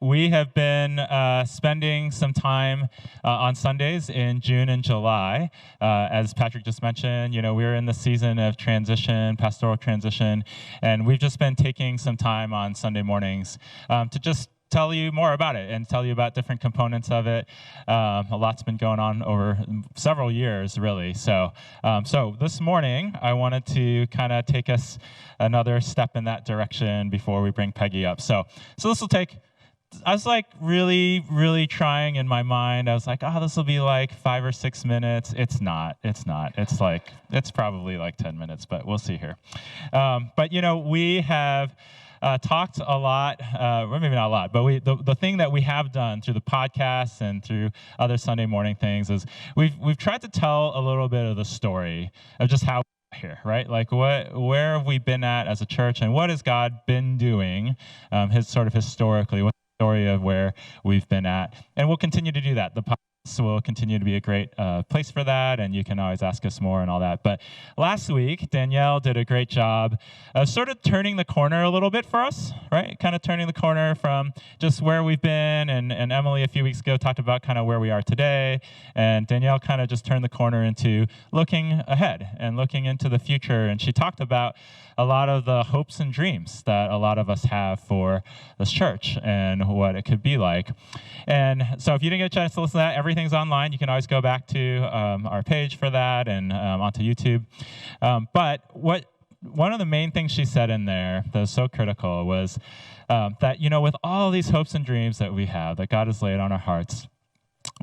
We have been spending some time on Sundays in June and July. As Patrick just mentioned, we're in the season of transition, pastoral transition, and we've just been taking some time on Sunday mornings to just tell you more about it and tell you about different components of it. A lot's been going on over several years, really. So this morning, I wanted to kind of take us another step in that direction before we bring Peggy up. So this will take, I was like really, really trying in my mind. I was like, this will be like 5 or 6 minutes. It's not. It's probably like 10 minutes, but we'll see here. But we have talked a lot, or maybe not a lot, but the thing that we have done through the podcast and through other Sunday morning things is we've tried to tell a little bit of the story of just how we're here, right? Like where have we been at as a church, and what has God been doing, historically, what's the story of where we've been at, and we'll continue to do that. The So will continue to be a great place for that, and you can always ask us more and all that. But last week, Danielle did a great job of sort of turning the corner a little bit for us, right? Kind of turning the corner from just where we've been, and Emily a few weeks ago talked about kind of where we are today, and Danielle kind of just turned the corner into looking ahead and looking into the future, and she talked about a lot of the hopes and dreams that a lot of us have for this church and what it could be like. And so if you didn't get a chance to listen to that, everything's online. You can always go back to our page for that and onto YouTube. But one of the main things she said in there that was so critical was that, with all these hopes and dreams that we have, that God has laid on our hearts,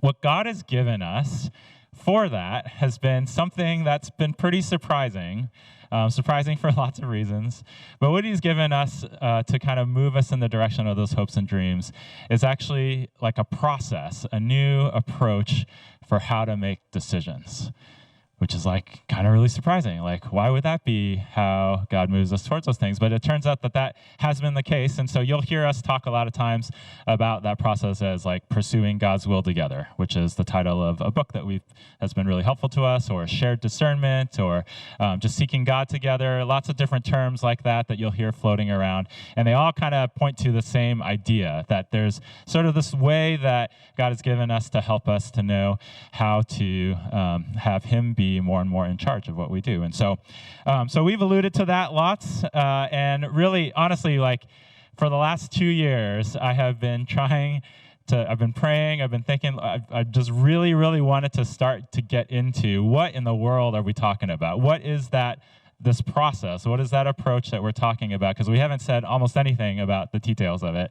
what God has given us for that has been something that's been pretty surprising. Surprising for lots of reasons. But what he's given us to kind of move us in the direction of those hopes and dreams is actually like a process, a new approach for how to make decisions, which is like kind of really surprising. Like, why would that be how God moves us towards those things? But it turns out that has been the case. And so you'll hear us talk a lot of times about that process as like pursuing God's will together, which is the title of a book that has been really helpful to us, or shared discernment, or just seeking God together. Lots of different terms like that you'll hear floating around. And they all kind of point to the same idea, that there's sort of this way that God has given us to help us to know how to have him be more and more in charge of what we do. And so we've alluded to that lots. And really, honestly, like for the last 2 years, I have been I've been praying, I've been thinking, I just really, really wanted to start to get into what in the world are we talking about? What is this process? What is that approach that we're talking about? Because we haven't said almost anything about the details of it.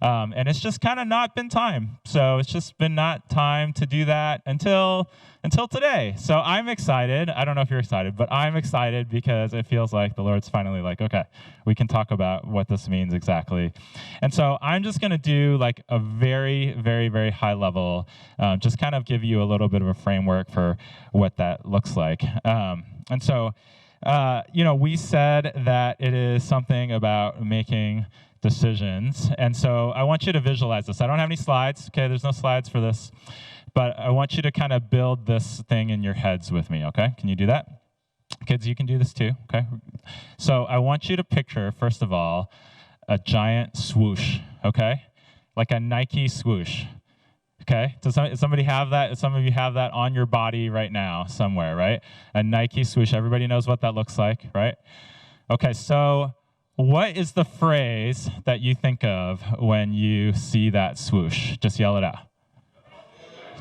And it's just kind of not been time. So it's just been not time to do that until today. So I'm excited. I don't know if you're excited, but I'm excited because it feels like the Lord's finally like, okay, we can talk about what this means exactly. And so I'm just going to do like a very, very, very high level, just kind of give you a little bit of a framework for what that looks like. And so we said that it is something about making decisions. And so I want you to visualize this. I don't have any slides. Okay, there's no slides for this. But I want you to kind of build this thing in your heads with me, okay? Can you do that? Kids, you can do this too, okay? So I want you to picture, first of all, a giant swoosh, okay? Like a Nike swoosh. Okay, does somebody have that? Some of you have that on your body right now somewhere, right? A Nike swoosh. Everybody knows what that looks like, right? Okay, so what is the phrase that you think of when you see that swoosh? Just yell it out.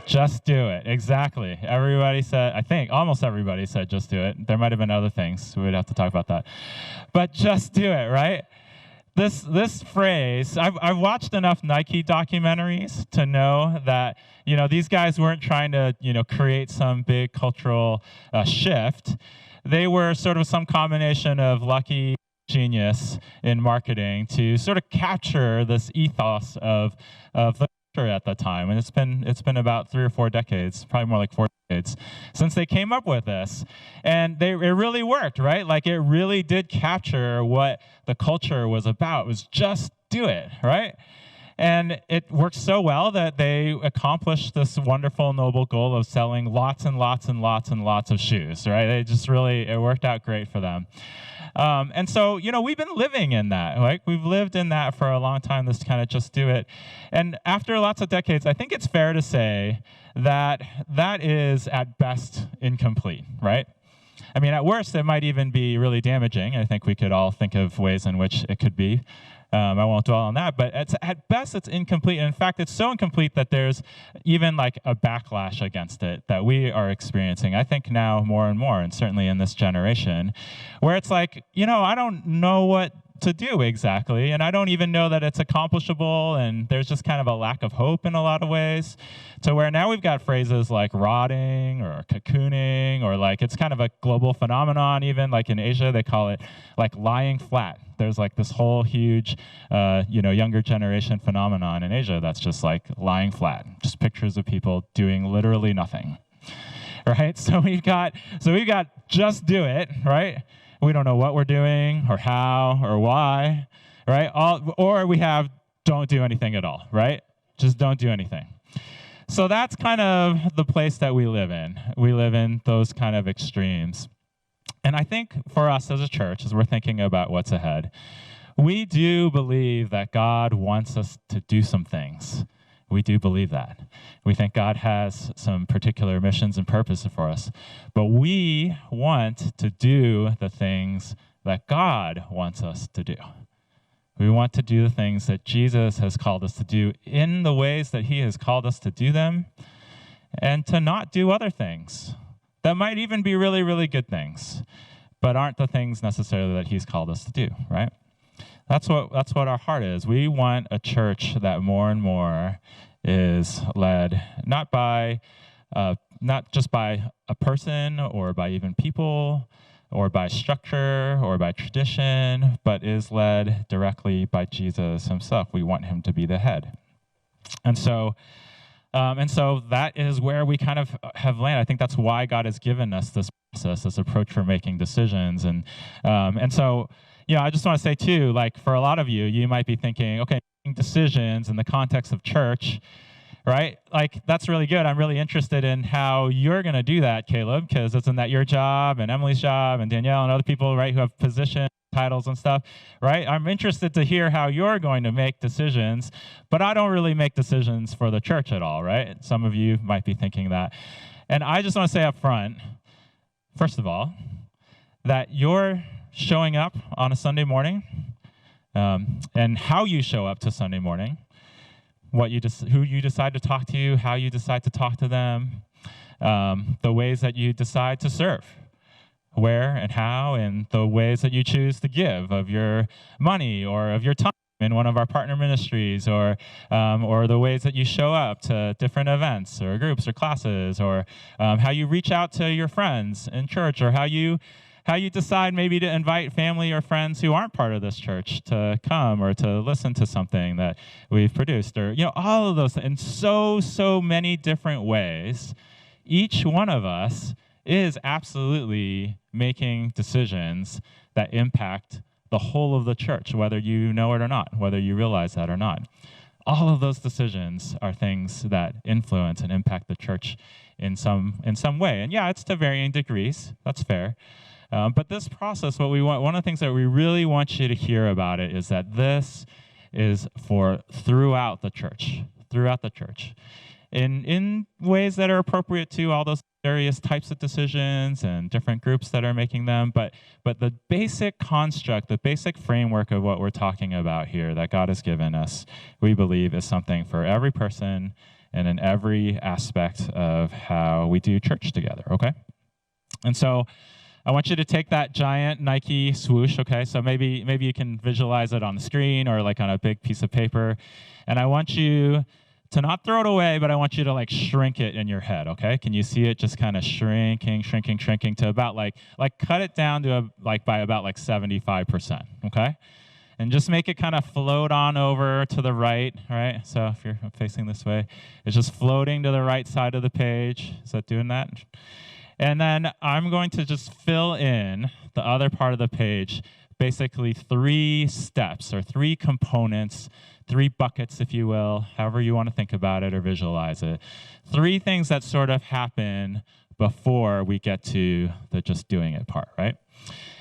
Just do it. Exactly. Everybody said, I think almost everybody said just do it. There might have been other things, so we'd have to talk about that. But just do it, right? This phrase, I've watched enough Nike documentaries to know that, these guys weren't trying to, create some big cultural shift. They were sort of some combination of lucky genius in marketing to sort of capture this ethos of the culture at the time. And it's been about 3 or 4 decades, probably more like 4 decades, since they came up with this. And it really worked, right? Like it really did capture what the culture was about. It was just do it, right? And it worked so well that they accomplished this wonderful, noble goal of selling lots and lots and lots and lots of shoes, right? It worked out great for them. And so, we've been living in that. Like, we've lived in that for a long time, this kind of just do it. And after lots of decades, I think it's fair to say that that is, at best, incomplete, right? I mean, at worst, it might even be really damaging. I think we could all think of ways in which it could be. I won't dwell on that, but at best, it's incomplete. And in fact, it's so incomplete that there's even like a backlash against it that we are experiencing, I think now more and more, and certainly in this generation, where it's like, I don't know what to do exactly, and I don't even know that it's accomplishable, and there's just kind of a lack of hope in a lot of ways, to where now we've got phrases like rotting or cocooning, or like it's kind of a global phenomenon. Even like in Asia, they call it like lying flat. There's like this whole huge, younger generation phenomenon in Asia that's just like lying flat, just pictures of people doing literally nothing, right? So we've got just do it, right? We don't know what we're doing or how or why, right? Or we have don't do anything at all, right? Just don't do anything. So that's kind of the place that we live in. We live in those kind of extremes. And I think for us as a church, as we're thinking about what's ahead, we do believe that God wants us to do some things. We do believe that. We think God has some particular missions and purposes for us. But we want to do the things that God wants us to do. We want to do the things that Jesus has called us to do in the ways that he has called us to do them, and to not do other things that might even be really, really good things, but aren't the things necessarily that he's called us to do, right? That's what our heart is. We want a church that more and more is led not just by a person or by even people or by structure or by tradition, but is led directly by Jesus himself. We want him to be the head. And so that is where we kind of have landed. I think that's why God has given us this process, this approach for making decisions. And so, I just want to say too, like for a lot of you, you might be thinking, okay, making decisions in the context of church, right? Like that's really good. I'm really interested in how you're going to do that, Caleb, because isn't that your job and Emily's job and Danielle and other people, right, who have positions, titles and stuff, right? I'm interested to hear how you're going to make decisions, but I don't really make decisions for the church at all, right? Some of you might be thinking that. And I just want to say up front, first of all, that you're showing up on a Sunday morning, and how you show up to Sunday morning, who you decide to talk to, how you decide to talk to them, the ways that you decide to serve, where and how, and the ways that you choose to give of your money or of your time in one of our partner ministries, or the ways that you show up to different events or groups or classes, or how you reach out to your friends in church, or how you decide maybe to invite family or friends who aren't part of this church to come or to listen to something that we've produced, or all of those in so many different ways. Each one of us is absolutely making decisions that impact the whole of the church, whether you know it or not, whether you realize that or not. All of those decisions are things that influence and impact the church in some way. And yeah, it's to varying degrees. That's fair. But this process, what we want, one of the things that we really want you to hear about it is that this is for throughout the church, in ways that are appropriate to all those various types of decisions and different groups that are making them. But the basic construct, the basic framework of what we're talking about here that God has given us, we believe is something for every person and in every aspect of how we do church together, okay? And so I want you to take that giant Nike swoosh, okay? So maybe you can visualize it on the screen or like on a big piece of paper. And I want you to not throw it away, but I want you to like shrink it in your head, okay? Can you see it just kind of shrinking to about like cut it down to by about 75%, okay? And just make it kind of float on over to the right, right? So if you're facing this way, it's just floating to the right side of the page. Is that doing that? And then I'm going to just fill in the other part of the page, basically 3 steps or 3 components three buckets, if you will, however you want to think about it or visualize it. Three things that sort of happen before we get to the just doing it part, right?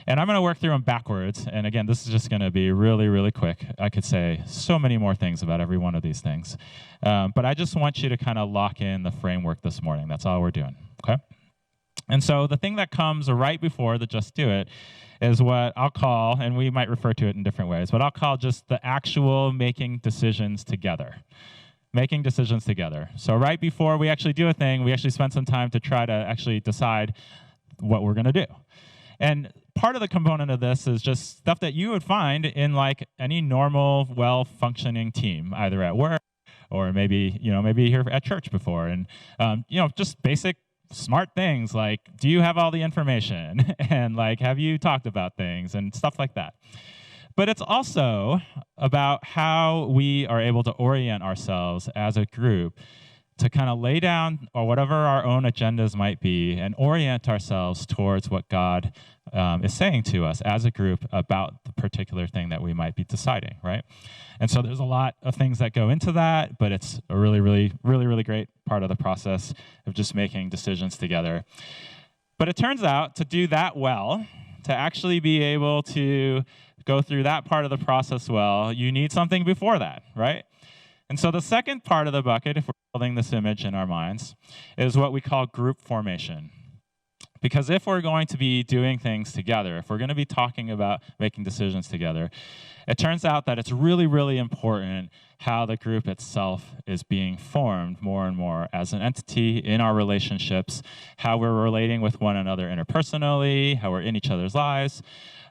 And I'm going to work through them backwards. And again, this is just going to be really, really quick. I could say so many more things about every one of these things. But I just want you to kind of lock in the framework this morning. That's all we're doing, okay? And so the thing that comes right before the just do it is what I'll call, and we might refer to it in different ways, but I'll call just the actual making decisions together. Making decisions together. So right before we actually do a thing, we actually spend some time to try to actually decide what we're going to do. And part of the component of this is just stuff that you would find in like any normal, well-functioning team, either at work or maybe here at church before. And, just basic smart things like, do you have all the information? And like, have you talked about things and stuff like that? But it's also about how we are able to orient ourselves as a group to kind of lay down or whatever our own agendas might be and orient ourselves towards what God is saying to us as a group about the particular thing that we might be deciding, right? And so there's a lot of things that go into that, but it's a really, really, really, really great part of the process of just making decisions together. But it turns out to do that well, to actually be able to go through that part of the process well, you need something before that, right? And so the second part of the bucket, if we're building this image in our minds, is what we call group formation. Because if we're going to be doing things together, if we're going to be talking about making decisions together, it turns out that it's really, really important how the group itself is being formed more and more as an entity in our relationships, how we're relating with one another interpersonally, how we're in each other's lives.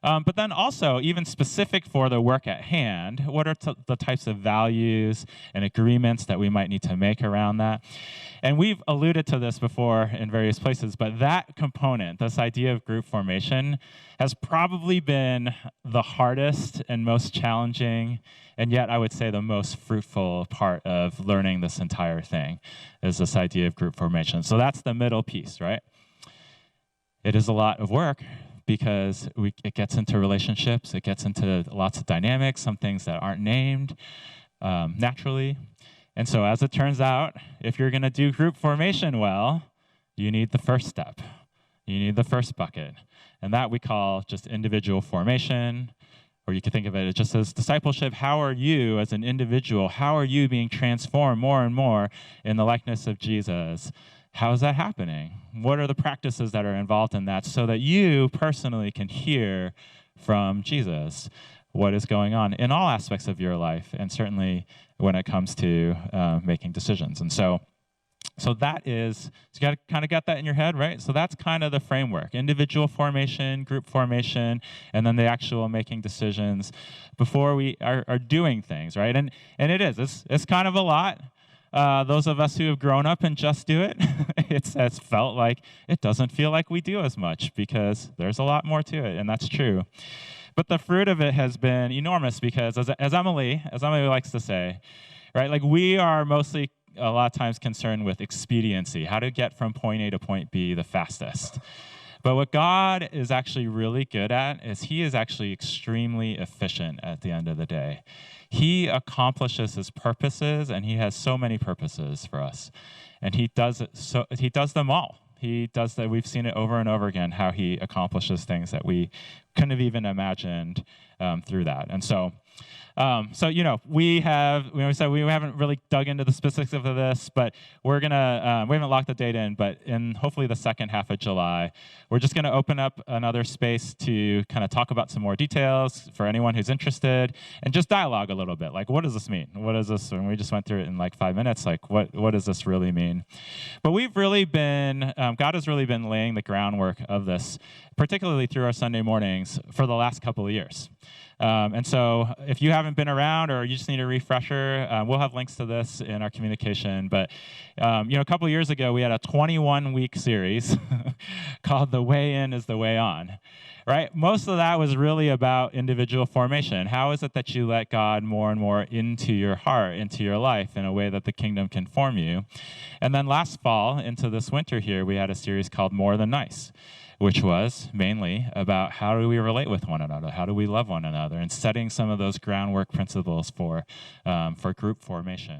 But then also, even specific for the work at hand, what are the types of values and agreements that we might need to make around that? And we've alluded to this before in various places, but that component, this idea of group formation, has probably been the hardest and most challenging, and yet I would say the most fruitful part of learning this entire thing, is this idea of group formation. So that's the middle piece, right? It is a lot of work, because it gets into relationships, it gets into lots of dynamics, some things that aren't named naturally. And so as it turns out, if you're going to do group formation well, you need the first step. You need the first bucket. And that we call just individual formation, or you could think of it just as discipleship. How are you as an individual, how are you being transformed more and more in the likeness of Jesus? How is that happening? What are the practices that are involved in that so that you personally can hear from Jesus what is going on in all aspects of your life, and certainly when it comes to making decisions? And so that is, you got to kind of get that in your head, right? So that's kind of the framework: individual formation, group formation, and then the actual making decisions before we are doing things, right? And it's kind of a lot. Those of us who have grown up and just do it, it's felt like it doesn't feel like we do as much because there's a lot more to it, and that's true. But the fruit of it has been enormous because, as Emily likes to say, right, like we are mostly a lot of times concerned with expediency, how to get from point A to point B the fastest. But what God is actually really good at is he is actually extremely efficient at the end of the day. He accomplishes his purposes, and he has so many purposes for us. And he does them all. He does that. We've seen it over and over again, how he accomplishes things that we couldn't have even imagined through that. And so we haven't really dug into the specifics of this, but we're gonna we haven't locked the date in, but in hopefully the second half of July, we're just gonna open up another space to kind of talk about some more details for anyone who's interested, and just dialogue a little bit. Like, what does this mean? What is this? And we just went through it in like 5 minutes. Like, what does this really mean? But we've really been God has really been laying the groundwork of this, particularly through our Sunday mornings for the last couple of years. And so if you haven't been around or you just need a refresher, we'll have links to this in our communication. But, a couple of years ago, we had a 21-week series called The Way In is the Way On, right? Most of that was really about individual formation. How is it that you let God more and more into your heart, into your life in a way that the kingdom can form you? And then last fall into this winter here, we had a series called More Than Nice, which was mainly about how do we relate with one another, how do we love one another, and setting some of those groundwork principles for group formation.